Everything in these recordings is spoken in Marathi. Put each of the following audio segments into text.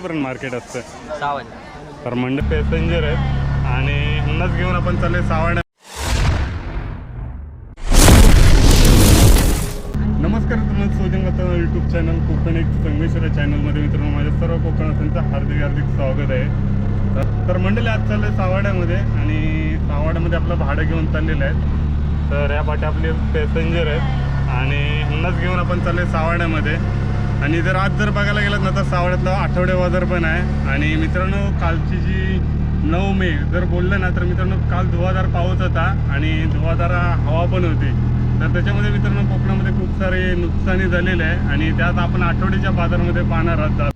पर्यंत मार्केट असतं 6 वाजता. तर मंडे पॅसेंजर आहेत आणि ह्यांनाच घेऊन आपण चालले सावड्या. नमस्कार, तुम्हाला सोजंगाचा यूट्यूब चॅनल कोकण एक संगमेश्वर चॅनलमध्ये मित्रांनो माझ्या सर्व कोकणार्थ्यांचं हार्दिक हार्दिक स्वागत आहे. तर मंडळी आज चाललं आहे सावड्यामध्ये आणि सावड्यामध्ये आपलं भाडं घेऊन चाललेलं आहे. तर या पाठी आपले पॅसेंजर आहेत आणि ह्यांनाच घेऊन आपण चाललो आहे सावड्यामध्ये. आणि जर आज जर बघायला गेलात ना तर सावड्यातला आठवडे बाजार पण आहे. आणि मित्रांनो कालची जी 9 मे जर बोललं ना तर मित्रांनो काल धुवाधार पाऊस होता आणि धुवाधार हवा पण होती. तर त्याच्यामध्ये मित्रांनो कोकणामध्ये खूप सारे नुकसानी झालेले आहे आणि त्यात आपण आठवड्याच्या बाजारामध्ये पाहणार आहोत.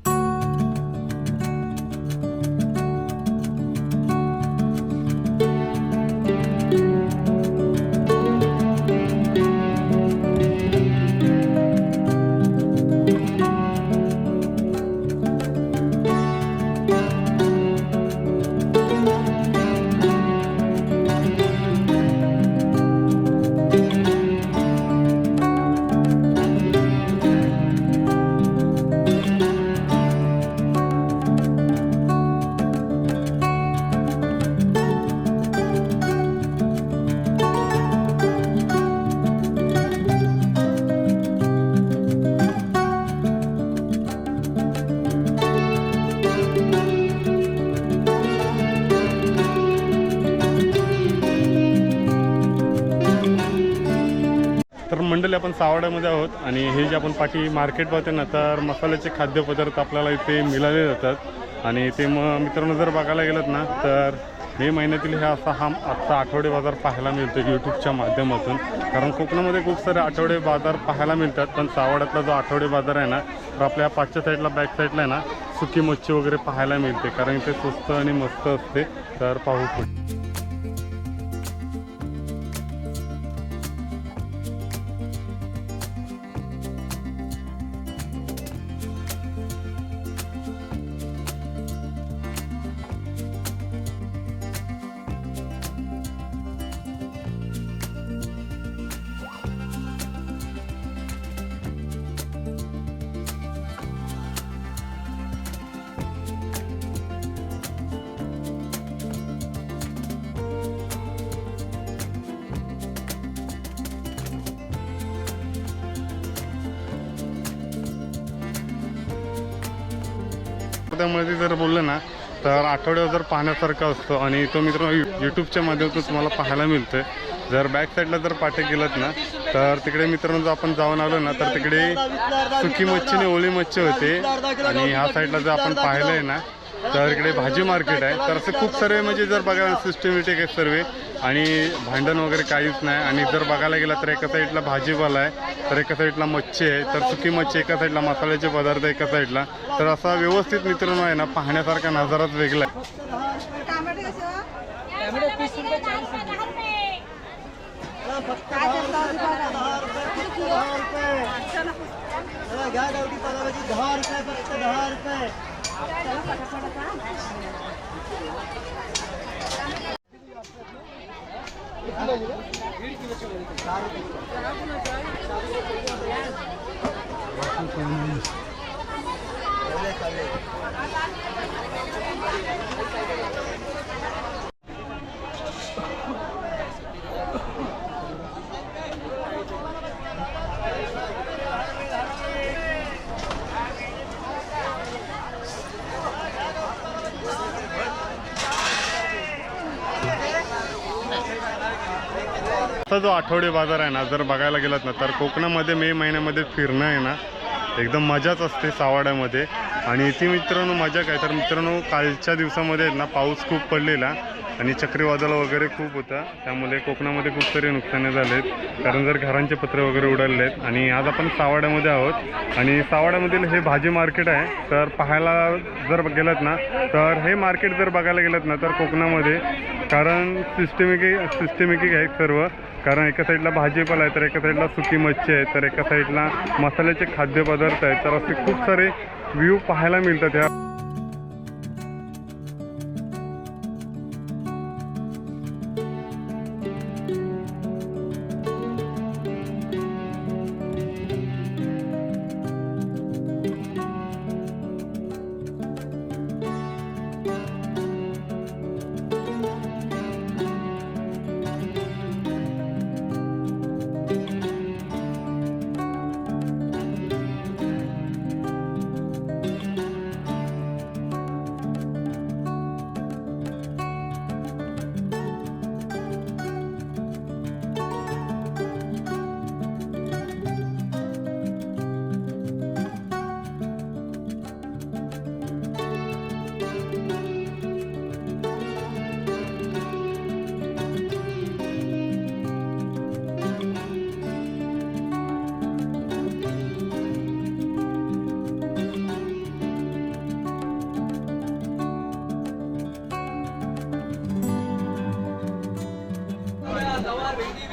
तर मंडळी आपण सावड्यामध्ये आहोत आणि हे जे आपण पाठी मार्केट पाहतो ना तर मसाल्याचे खाद्यपदार्थ आपल्याला इथे मिळाले जातात. आणि ते मित्रांनो जर बघायला गेलात ना तर मे महिन्यातील हे आजचा आठवडे बाजार पाहायला मिळतो यूट्यूबच्या माध्यमातून. कारण कोकणामध्ये खूप सारे आठवडे बाजार पाहायला मिळतात, पण सावड्यातला जो आठवडे बाजार आहे ना तर आपल्या पाचच्या साईडला बॅक साईडला आहे ना सुकी मच्छी वगैरे पाहायला मिळते, कारण इथे स्वस्त आणि मस्त असते. तर पाहू पुढे. त्यामध्ये जर बोललं ना तर आठवड्यावर जर पाहण्यासारखं असतो आणि तो मित्रांनो यूट्यूबच्या माध्यमातून तुम्हाला पाहायला मिळतोय. जर बॅक साईडला जर पाठी गेलात ना तर तिकडे मित्रांनो जर आपण जाऊन आलो ना तर तिकडे सुकी मच्छी आणि ओली मच्छी होते. आणि ह्या साईडला जर आपण पाहिलं आहे ना तर इकडे भाजी मार्केट आहे. तर असे खूप सारे म्हणजे जर बघायला सिस्टमॅटिक आहे सर्व आणि भांडण वगैरे काहीच नाही. आणि जर बघायला गेला तर एका साईडला भाजीपाला आहे, तर एका साईडला मच्छी आहे, तर सुकी मच्छी एका साईडला, मसाल्याचे पदार्थ एका साईडला. तर असा व्यवस्थित मित्रांनो आहे ना पाहण्यासारखा नजाराच वेगळा आहे. आता जो आठवडे बाजार आहे ना जर बघायला गेलात ना तर कोकणामध्ये मे महिन्यामध्ये फिरणं आहे ना एकदम मजाच असते सावड्यामध्ये. आणि ती मित्रांनो मजा काय तर मित्रांनो कालच्या दिवसामध्ये ना पाऊस खूप पडलेला आणि चक्रीवादळ वगैरे खूप होता, त्यामुळे कोकणामध्ये खूप सारे नुकसाने झालेत. कारण जर घरांचे पत्रे वगैरे उडालेले आहेत. आणि आज आपण सावड्यामध्ये आहोत आणि सावड्यामधील हे भाजी मार्केट आहे. तर पाहायला जर गेलात ना तर हे मार्केट जर बघायला गेलात ना तर कोकणामध्ये कारण सिस्टमॅटिक आहे सर्व. कारण एका साईडला भाजीपाला आहे, तर एका साईडला सुकी मच्छी आहे, तर एका साईडला मसाल्याचे खाद्यपदार्थ आहेत. तर असे खूप सारे व्ह्यू पाहायला मिळतात ह्या.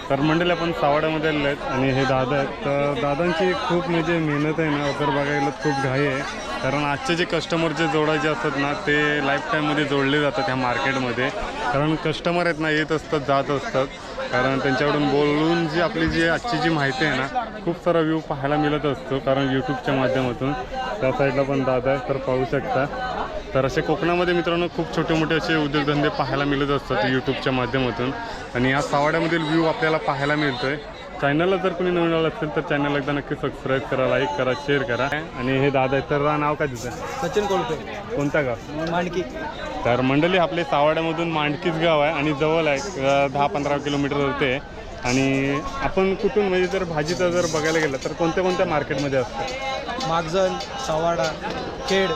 तर मंडळी आपण सावाड्यामध्ये आलेले आहेत आणि हे दादा आहेत. तर दादांची खूप म्हणजे मेहनत आहे ना, तर बघायला खूप घाई आहे. कारण आजचे जे कस्टमर जे जोडायचे असतात ना, ते लाईफ टाईममध्ये जोडले जातात ह्या मार्केटमध्ये. कारण कस्टमर आहेत ना, येत असतात जात असतात. कारण त्यांच्याकडून बोलून जी आपली जी आजची जी माहिती आहे ना, खूप सारा व्ह्यू पाहायला मिळत असतो. कारण यूट्यूबच्या माध्यमातून त्या साईडला पण दादा आहे, तर पाहू शकता. तर असे कोकणामध्ये मित्रांनो खूप छोटे मोठे असे उद्योगधंदे पाहायला मिळत असतात यूट्यूबच्या माध्यमातून. आणि या सावाड्यामधील व्ह्यू आपल्याला पाहायला मिळतो आहे. चॅनलला जर कोणी नवीन आलं असेल तर चॅनलला एकदा नक्की सबस्क्राईब करा, लाईक करा, शेअर करा. आणि हे दादा आहेत, तर नाव काय तुझं? सचिन कोलते. कोणता गाव? मांडकी. तर मंडळी आपले सावाड्यामधून मांडकीच गाव आहे आणि जवळ आहे, 10-15 किलोमीटरवरती आहे. आणि आपण कुठून म्हणजे जर भाजीचं जर बघायला गेलं तर कोणत्या कोणत्या मार्केटमध्ये असतं? मागजन, सावाडा, खेड.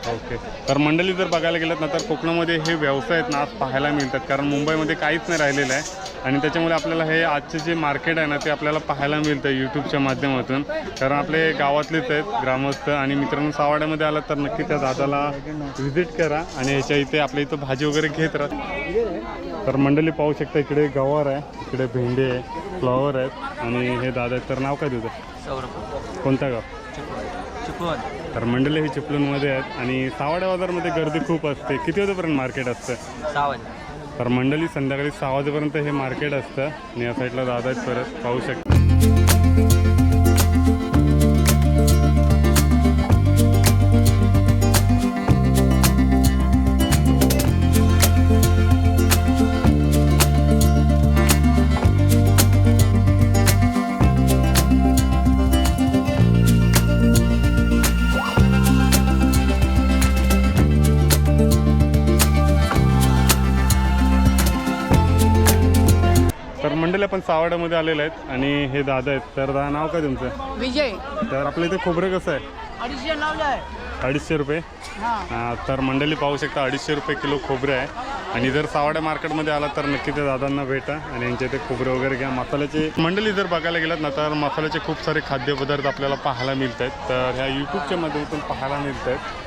ओके. तर मंडळी जर बघायला गेलं ना, तर कोकणामध्ये हे व्यवसाय आहेत ना आज पाहायला मिळतात. कारण मुंबईमध्ये काहीच नाही राहिलेलं आहे आणि त्याच्यामुळे आपल्याला हे आजचे जे मार्केट आहे ना, ते आपल्याला पाहायला मिळतं यूट्यूबच्या माध्यमातून. कारण आपले गावातलेच आहेत ग्रामस्थ. आणि मित्रांनो सावाड्यामध्ये आला तर नक्की त्या दादाला व्हिजिट करा आणि ह्याच्या इथे आपल्या इथं भाजी वगैरे घेत राहा. तर मंडळी पाहू शकता, इकडे गवार आहे, इकडे भेंडे आहे, फ्लॉवर आहेत आणि हे दादा आहेत. तर नाव काय तुझं? सौरभ. कोणता गाव? चिपळूण. तर मंडळी हे चिपळूणमध्ये आहेत आणि सावाड्या बाजारमध्ये गर्दी खूप असते. किती वाजेपर्यंत मार्केट असतं? 6 वाजता. तर मंडळी संध्याकाळी 6 वाजेपर्यंत हे मार्केट असतं. आणि या साईडला दादा आहेत, परत पाहू शकता. तर मंडळी आपण सावाड्यामध्ये आलेले आहेत आणि हे दादा आहेत. तर दादा नाव काय तुमचं? विजय. तर आपल्या इथे खोबरं कसं आहे? 250 लावलं आहे. 250 रुपये. तर मंडळी पाहू शकता 250 रुपये किलो खोबरं आहे. आणि जर सावाड्या मार्केटमध्ये आला तर नक्की त्या दादांना भेटा आणि यांच्या इथे खोबरं वगैरे घ्या. मसाल्याचे मंडळी जर बघायला गेलात ना, तर मसाल्याचे खूप सारे खाद्यपदार्थ आपल्याला पाहायला मिळत आहेत. तर ह्या यूट्यूबच्या माध्यमातून पाहायला मिळत आहेत.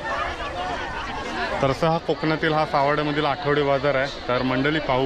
तर हा कोकणातील हा सावाड्यामधील आठवडे बाजार आहे. तर मंडळी पाहू